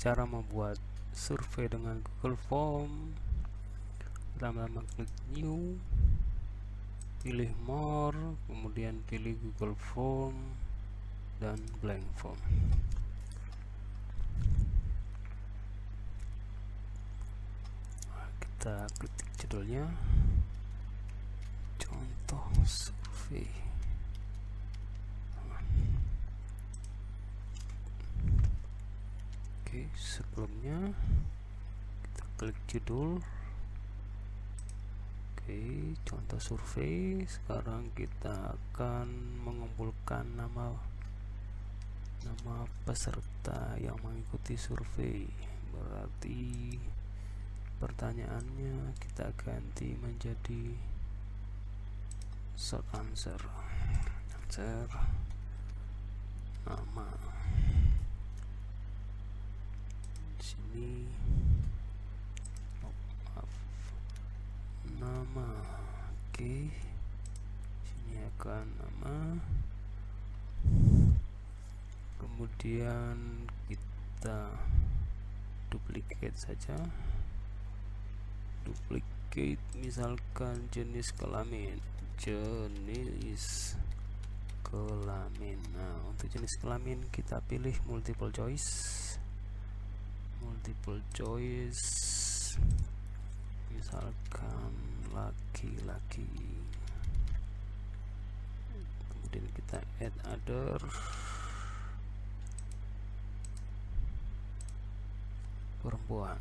cara membuat survei dengan Google Form. Pertama-tama klik new, pilih more, kemudian pilih Google Form dan blank form. Kita ketik judulnya contoh survei. Oke, sebelumnya kita klik judul. Oke, contoh survei. Sekarang kita akan mengumpulkan nama peserta yang mengikuti survei. Berarti pertanyaannya kita ganti menjadi short answer. Nama di sini. Nama. Oke, sini akan nama, kemudian kita duplicate saja, misalkan jenis kelamin. Nah, untuk jenis kelamin kita pilih multiple choice, misalkan laki-laki, kemudian kita add other, perempuan,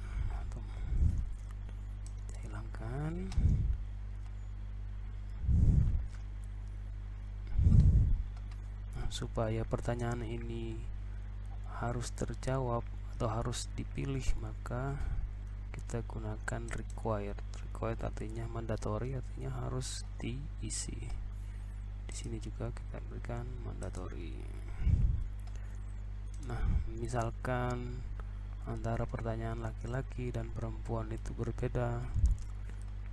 kita hilangkan. Nah, supaya pertanyaan ini harus terjawab atau harus dipilih, maka kita gunakan required artinya mandatory, artinya harus diisi. Di sini juga kita berikan mandatory. Nah, misalkan antara pertanyaan laki-laki dan perempuan itu berbeda,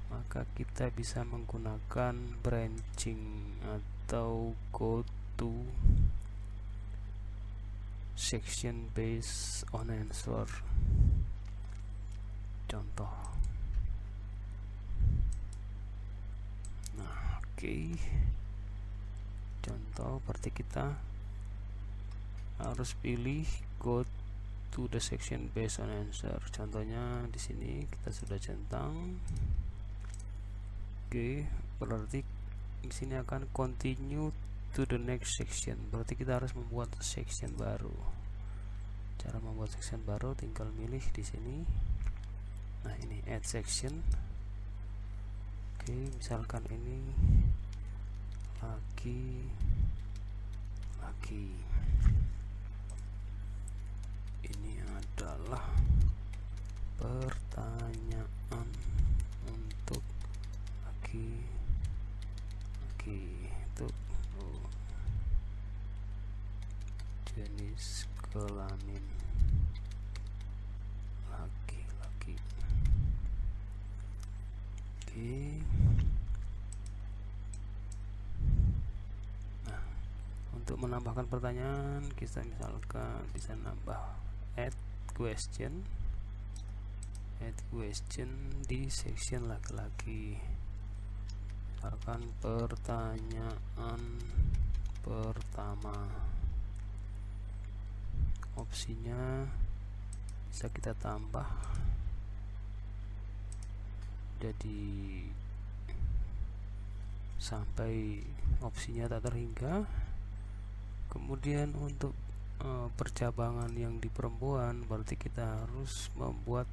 maka kita bisa menggunakan branching atau go to section based on answer. Contoh. Nah, oke. Contoh berarti kita harus pilih go to the section based on answer. Contohnya di sini kita sudah centang. Oke, berarti di sini akan continue to the next section. Berarti kita harus membuat section baru. Cara membuat section baru tinggal milih di sini. Nah, ini add section. Oke, misalkan ini laki. Ini adalah pertanyaan untuk laki itu jenis kelamin laki-laki. Oke. Nah, untuk menambahkan pertanyaan kita misalkan bisa nambah add question di section laki-laki. Misalkan pertanyaan pertama, opsinya bisa kita tambah jadi sampai opsinya tak terhingga. Kemudian untuk percabangan yang di perempuan, berarti kita harus membuat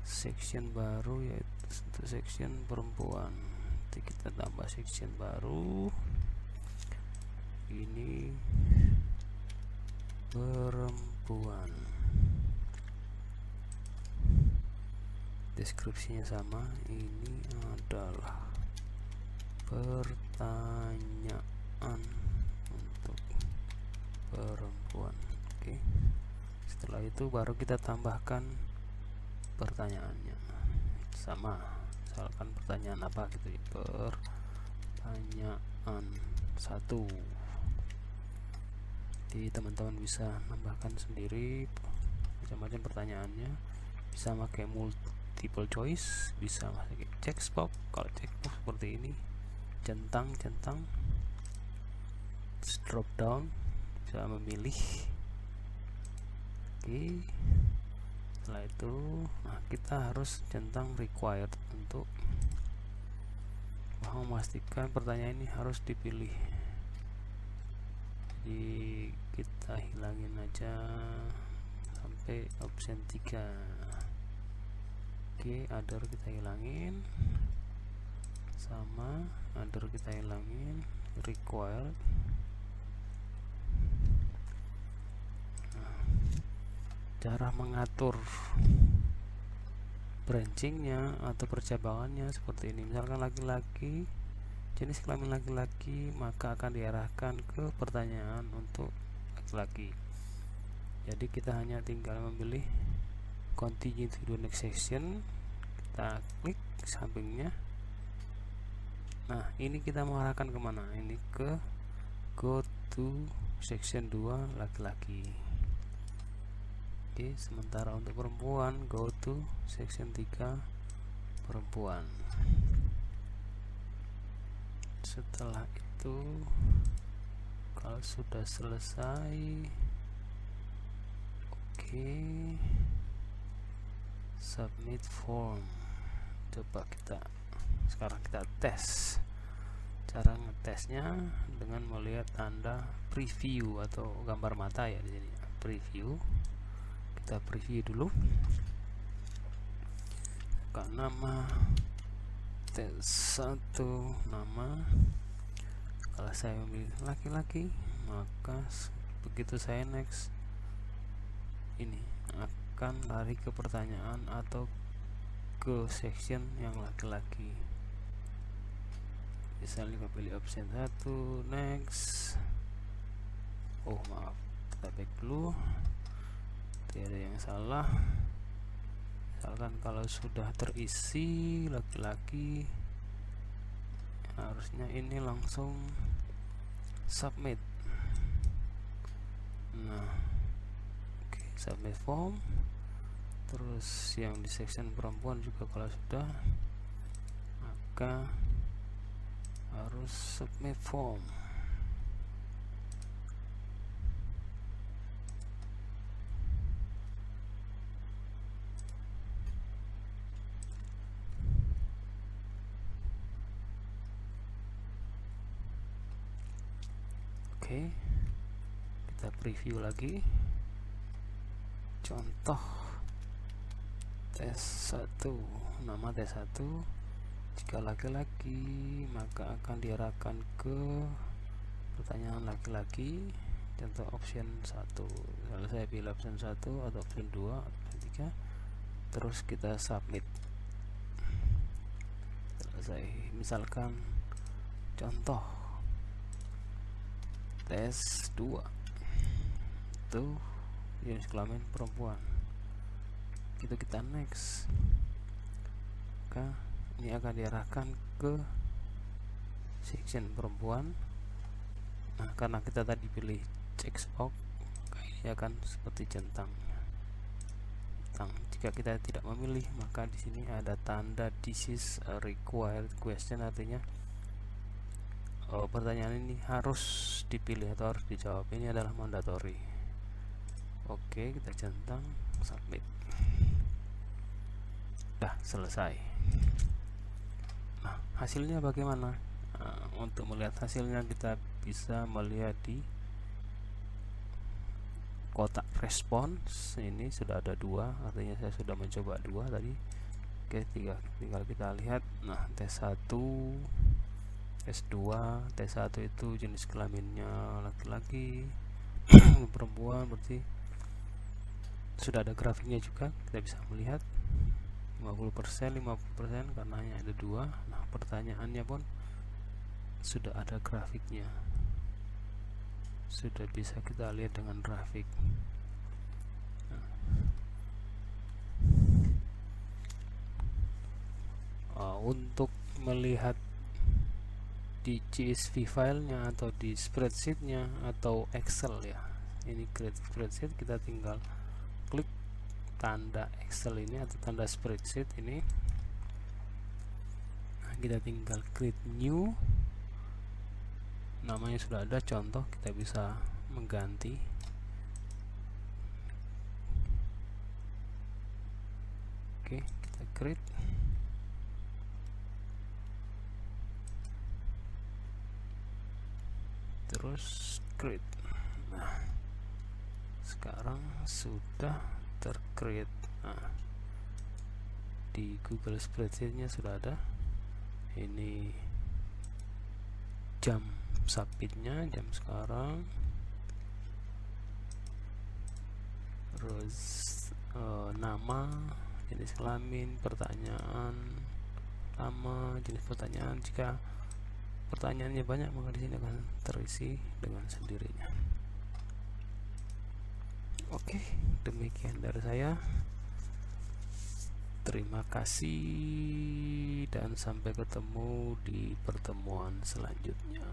section baru, yaitu untuk section perempuan. Nanti kita tambah section baru, ini perempuan, deskripsinya sama, ini adalah pertanyaan untuk perempuan. Oke, setelah itu baru kita tambahkan pertanyaannya sama, misalkan pertanyaan apa gitu ya, pertanyaan 1. Jadi teman-teman bisa nambahkan sendiri macam-macam pertanyaannya, bisa pakai multiple choice, bisa pakai checkbox. Kalau checkbox seperti ini, centang drop down, bisa memilih. Oke, setelah itu kita harus centang required untuk memastikan pertanyaan ini harus dipilih. Jadi kita hilangin aja sampai option 3. Oke, other kita hilangin, sama other kita hilangin, required. Cara mengatur branchingnya atau percabangannya seperti ini. Misalkan laki-laki, jenis kelamin laki-laki, maka akan diarahkan ke pertanyaan untuk laki-laki. Jadi kita hanya tinggal memilih continue to the next section, kita klik sampingnya. Nah, ini kita mengarahkan kemana? Ini ke go to section 2 laki-laki. Oke, sementara untuk perempuan go to section 3 perempuan. Setelah itu, kalau sudah selesai, oke, submit form. Coba sekarang kita tes. Cara ngetesnya dengan melihat tanda preview atau gambar mata ya di sini. Preview. Kita preview dulu. Buka nama tes 1 nama. Kalau saya memilih laki-laki, maka begitu saya next, ini akan lari ke pertanyaan atau ke section yang laki-laki. Misalnya kita pilih option 1 next. Oh maaf, kita back dulu, tidak ada yang salah. Misalkan kalau sudah terisi laki-laki, harusnya ini langsung submit. Nah, oke, submit form. Terus yang di section perempuan juga kalau sudah, maka harus submit form. Oke, kita preview lagi. Contoh tes 1, nama tes 1. Jika laki-laki, maka akan diarahkan ke pertanyaan laki-laki. Contoh option 1. Kalau saya pilih option 1 atau option 2 atau option 3, terus kita submit. Selesai. Misalkan contoh tes 2 itu jenis kelamin perempuan, itu kita next, maka ini akan diarahkan ke section perempuan. Nah, karena kita tadi pilih checkbox, ini akan seperti centang. Jika kita tidak memilih, maka di sini ada tanda this is a required question, artinya pertanyaan ini harus dipilih atau harus dijawab. Ini adalah mandatory. Oke, kita centang submit. Nah, selesai. Nah, hasilnya bagaimana? Untuk melihat hasilnya, kita bisa melihat di kotak respons. Ini sudah ada 2, artinya saya sudah mencoba 2 tadi. Oke, tinggal kita lihat. Nah, tes 1, tes 2, tes 1 itu jenis kelaminnya laki-laki, perempuan, berarti sudah ada grafiknya juga. Kita bisa melihat 50%, 50% karena hanya ada 2. Nah, pertanyaannya pun sudah ada grafiknya, sudah bisa kita lihat dengan grafik. Untuk melihat di CSV filenya atau di spreadsheetnya atau Excel ya, ini create spreadsheet, kita tinggal klik tanda Excel ini atau tanda spreadsheet ini. Nah, kita tinggal create new, namanya sudah ada, contoh kita bisa mengganti. Oke, kita create, terus create. Nah, sekarang sudah tercreate. Nah, di Google Spreadsheet-nya sudah ada. Ini jam submitnya, jam sekarang, terus nama, jenis kelamin, pertanyaan, nama, jenis pertanyaan. Jika pertanyaannya banyak maka di sini akan terisi dengan sendirinya. Oke, demikian dari saya. Terima kasih dan sampai ketemu di pertemuan selanjutnya.